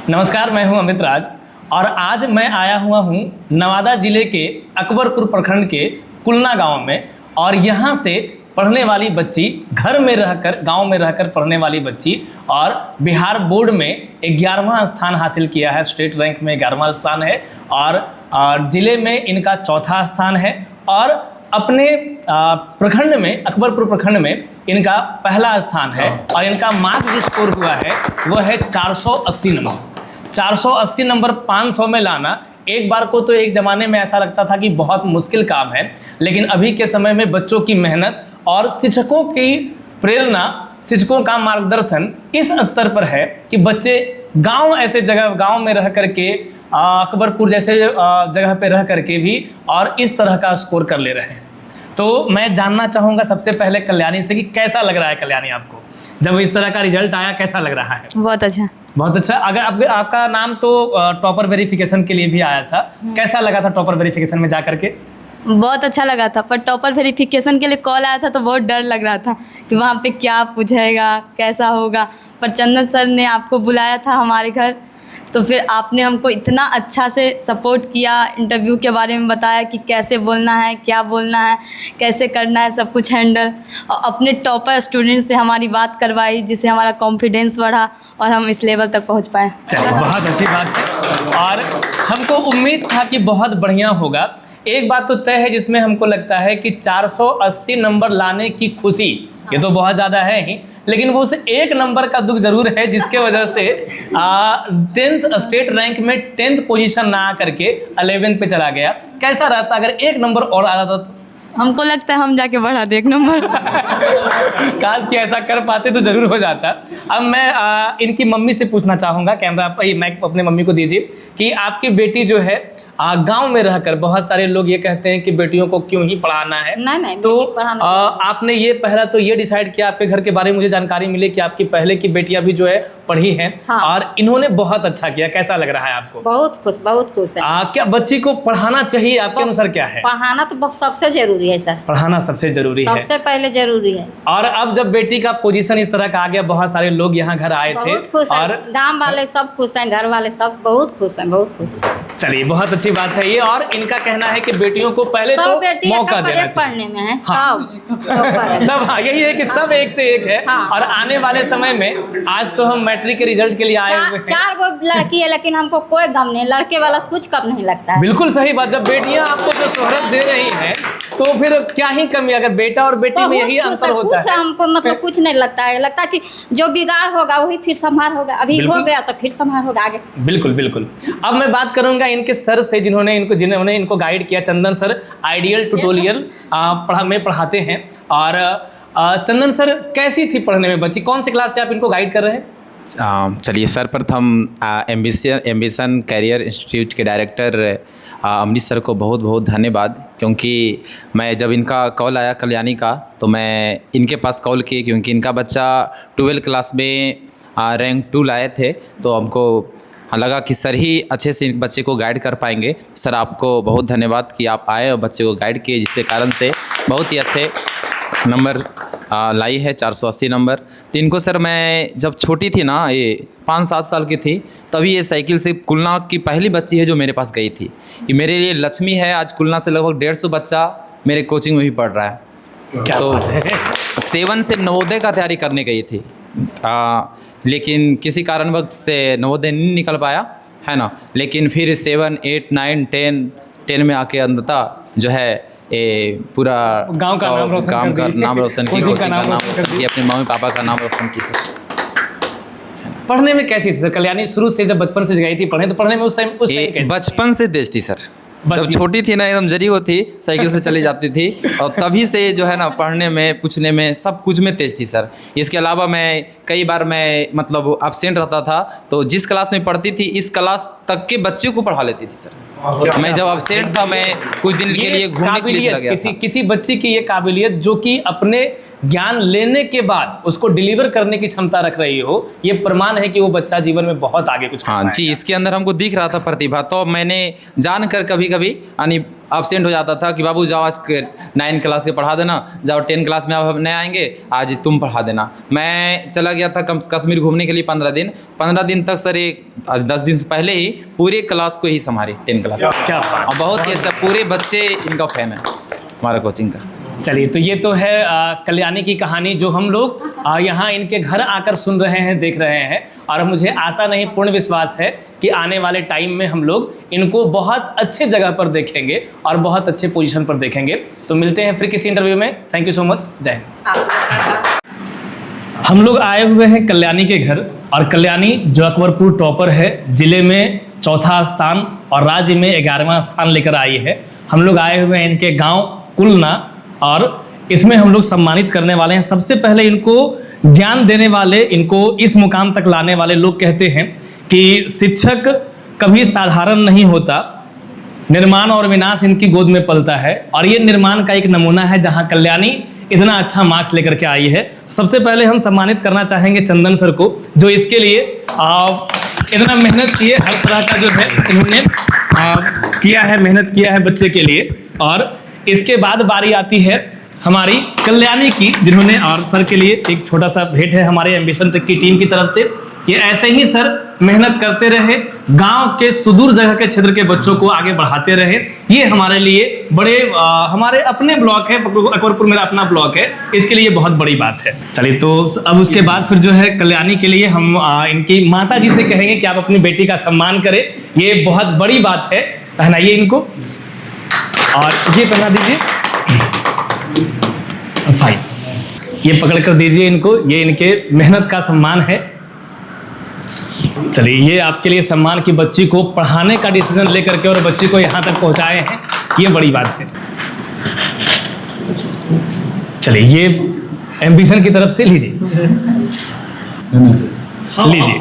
नमस्कार, मैं हूं अमित राज और आज मैं आया हुआ हूं नवादा जिले के अकबरपुर प्रखंड के कुलना गांव में। और यहां से पढ़ने वाली बच्ची, घर में रहकर, गांव में रहकर पढ़ने वाली बच्ची और बिहार बोर्ड में 11वां स्थान हासिल किया है। स्टेट रैंक में 11वां स्थान है और ज़िले में इनका चौथा स्थान है। और अपने प्रखंड में, अकबरपुर प्रखंड में इनका पहला स्थान है। और इनका मार्क्स जो स्कोर हुआ है वो है 480 नंबर। 480 नंबर 500 में लाना एक बार को तो एक ज़माने में ऐसा लगता था कि बहुत मुश्किल काम है, लेकिन अभी के समय में बच्चों की मेहनत और शिक्षकों की प्रेरणा, शिक्षकों का मार्गदर्शन इस स्तर पर है कि बच्चे गांव में रह करके, अकबरपुर जैसे जगह पे रह करके भी और इस तरह का स्कोर कर ले रहे हैं। तो मैं जानना चाहूँगा सबसे पहले कल्याणी से कि कैसा लग रहा है कल्याणी आपको, जब इस तरह का रिजल्ट आया कैसा लग रहा है? बहुत अच्छा। बहुत अच्छा। अगर आपका नाम तो टॉपर वेरिफिकेशन के लिए भी आया था, कैसा लगा था टॉपर वेरिफिकेशन में जा करके? बहुत अच्छा लगा था, पर टॉपर वेरिफिकेशन के लिए कॉल आया था तो बहुत डर लग रहा था कि वहाँ पे क्या पूछेगा, कैसा होगा। पर चंदन सर ने आपको बुलाया था हमारे घर, तो फिर आपने हमको इतना अच्छा से सपोर्ट किया, इंटरव्यू के बारे में बताया कि कैसे बोलना है, क्या बोलना है, कैसे करना है, सब कुछ हैंडल। और अपने टॉपर स्टूडेंट से हमारी बात करवाई, जिससे हमारा कॉन्फिडेंस बढ़ा और हम इस लेवल तक पहुंच पाए। चलिए, बहुत अच्छी बात है और हमको उम्मीद था कि बहुत बढ़िया होगा। एक बात तो तय है जिसमें हमको लगता है कि 480 नंबर लाने की खुशी ये तो बहुत ज़्यादा है ही, लेकिन वो उस एक नंबर का दुख जरूर है जिसके वजह से 10th स्टेट रैंक में 10th पोजीशन ना आकर के 11th पे चला गया। कैसा रहता अगर एक नंबर और आ जाता तो? हमको लगता है हम जाके बढ़ा दे एक नंबर। काश कि ऐसा कर पाते तो जरूर हो जाता। अब मैं इनकी मम्मी से पूछना चाहूँगा, कैमरा माइक अपने मम्मी को दीजिए, कि आपकी बेटी जो है गांव में रहकर, बहुत सारे लोग ये कहते हैं कि बेटियों को क्यों ही पढ़ाना है, नहीं, तो आपने ये पहला तो ये डिसाइड किया, आपके घर के बारे में मुझे जानकारी मिली कि आपकी पहले की बेटियां भी जो है पढ़ी हैं। हाँ। और इन्होंने बहुत अच्छा किया। कैसा लग रहा है आपको? बहुत खुश है। क्या बच्ची को पढ़ाना चाहिए आपके अनुसार? क्या है पढ़ाना तो सबसे जरूरी है सर, पढ़ाना सबसे जरूरी है, सबसे पहले जरूरी है। और अब जब बेटी का पोजीशन इस तरह का आ गया, बहुत सारे लोग यहाँ घर आए थे, बहुत खुश और गांव वाले सब खुश हैं, घर वाले सब बहुत खुश हैं, बहुत खुश। चलिए, बहुत अच्छी बात है ये। और इनका कहना है कि बेटियों को पहले तो मौका देना चाहिए पढ़ने में है। हाँ। सब हाँ, यही है कि सब एक से एक है। हाँ। और आने वाले समय में, आज तो हम मैट्रिक के रिजल्ट के लिए आए हुए हैं। 4 गो लड़की है, लेकिन हमको कोई गम नहीं, लड़के वाला कुछ कम नहीं लगता है। बिल्कुल सही बात। जब बेटियां आपको जो शोहरत दे रही हैं तो फिर क्या ही कमी, अगर बेटा और बेटी में यही अंतर होता है। हमको मतलब कुछ नहीं लगता है, लगता है कि जो बिगाड़ होगा वही फिर संभार होगा, अभी हो गया तो फिर संभार होगा आगे। बिल्कुल बिल्कुल। अब मैं बात करूंगा इनके सर से, जिन्होंने इनको गाइड किया। चंदन सर आइडियल ट्यूटोरियल में पढ़ाते हैं। और चंदन सर, कैसी थी पढ़ने में बच्ची? कौन सी क्लास से आप इनको गाइड कर रहे हैं? चलिए, सर्वप्रथम एम्बिशन कैरियर इंस्टीट्यूट के डायरेक्टर अमृत सर को बहुत बहुत धन्यवाद, क्योंकि मैं जब इनका कॉल आया कल्याणी का, तो मैं इनके पास कॉल किए, क्योंकि इनका बच्चा 12th क्लास में रैंक 2 लाए थे। तो हमको लगा कि सर ही अच्छे से इन बच्चे को गाइड कर पाएंगे। सर, आपको बहुत धन्यवाद कि आप आए और बच्चे को गाइड किए, जिसके कारण से बहुत ही अच्छे नंबर लाई है, 480 नंबर। तो इनको सर, मैं जब छोटी थी ना, ये 5-7 साल की थी, तभी ये साइकिल से, कुलना की पहली बच्ची है जो मेरे पास गई थी। ये मेरे लिए लक्ष्मी है। आज कुलना से लगभग 150 बच्चा मेरे कोचिंग में भी पढ़ रहा है। तो 7 से नवोदय का तैयारी करने गई थी, लेकिन किसी कारणवश से नवोदय नहीं निकल पाया, है ना। लेकिन फिर 7, 8, 9, 10 में आके अंततः जो है पूरा गांव का नाम रोशन काम का नाम रोशन की, कोचिंग का नाम रोशन की, अपने मम्मी पापा का नाम रोशन की। सर, पढ़ने में कैसी थी सर कल्याणी? शुरू से जब बचपन से गई थी पढ़ने, तो पढ़ने में उस टाइम बचपन से तेज थी सर। जब छोटी थी ना, एकदम जरी होती, साइकिल से चली जाती थी, और तभी से जो है ना, पढ़ने में, पूछने में, सब कुछ में तेज थी सर। इसके अलावा मैं कई बार मतलब एब्सेंट रहता था, तो जिस क्लास में पढ़ती थी, इस क्लास तक के बच्चे को पढ़ा लेती थी सर। मैं जब एब्सेंट था, मैं कुछ दिन के लिए घूमने के लिए चला गया था। किसी बच्चे की ये काबिलियत, जो कि अपने ज्ञान लेने के बाद उसको डिलीवर करने की क्षमता रख रही हो, ये प्रमाण है कि वो बच्चा जीवन में बहुत आगे कुछ कर हाँ जी, पाएगा। इसके अंदर हमको दिख रहा था प्रतिभा, तो मैंने जानकर कभी कभी यानी एब्सेंट हो जाता था कि बाबू जाओ आज 9 क्लास के पढ़ा देना, जाओ 10 क्लास में अब नहीं आएंगे, आज तुम पढ़ा देना। मैं चला गया था कश्मीर घूमने के लिए 15 दिन तक सर, एक 10 दिन से पहले ही पूरे क्लास को ही संभाले 10 क्लास। क्या बात। और बहुत ही अच्छा, पूरे बच्चे इनका फैन है हमारा कोचिंग का। चलिए, तो ये तो है कल्याणी की कहानी जो हम लोग यहाँ इनके घर आकर सुन रहे हैं, देख रहे हैं, और मुझे आशा नहीं पूर्ण विश्वास है कि आने वाले टाइम में हम लोग इनको बहुत अच्छे जगह पर देखेंगे और बहुत अच्छे पोजीशन पर देखेंगे। तो मिलते हैं फिर किसी इंटरव्यू में। थैंक यू सो मच, जय हिंद। हम लोग आए हुए हैं कल्याणी के घर, और कल्याणी जो अकबरपुर टॉपर है, जिले में 4था स्थान और राज्य में 11वां स्थान लेकर आई है। हम लोग आए हुए हैं इनके गाँव कुलना, और इसमें हम लोग सम्मानित करने वाले हैं। सबसे पहले इनको ज्ञान देने वाले, इनको इस मुकाम तक लाने वाले लोग कहते हैं कि शिक्षक कभी साधारण नहीं होता, निर्माण और विनाश इनकी गोद में पलता है, और ये निर्माण का एक नमूना है जहां कल्याणी इतना अच्छा मार्क्स लेकर के आई है। सबसे पहले हम सम्मानित करना चाहेंगे चंदन सर को, जो इसके लिए इतना मेहनत किए, हर तरह का जो है इन्होंने किया है, मेहनत किया है बच्चे के लिए। और इसके बाद बारी आती है हमारी कल्याणी की, जिन्होंने, और सर के लिए एक छोटा सा भेंट है हमारे एम्बिशन तक की टीम की तरफ से। ये ऐसे ही सर मेहनत करते रहे, गांव के सुदूर जगह के क्षेत्र के बच्चों को आगे बढ़ाते रहे। ये हमारे लिए बड़े हमारे अपने ब्लॉक है, अकबरपुर मेरा अपना ब्लॉक है, इसके लिए बहुत बड़ी बात है। चलिए, तो अब उसके बाद फिर जो है कल्याणी के लिए हम इनकी माता जी से कहेंगे कि आप अपनी बेटी का सम्मान करें। ये बहुत बड़ी बात है, पहनाइए इनको, और ये पहना दीजिए। फाइन, ये पकड़ कर दीजिए इनको, ये इनके मेहनत का सम्मान है। चलिए, ये आपके लिए सम्मान की बच्ची को पढ़ाने का डिसीजन लेकर के और बच्ची को यहाँ तक पहुँचाए हैं, ये बड़ी बात है। चलिए, ये एम्बिशन की तरफ से लीजिए, लीजिए।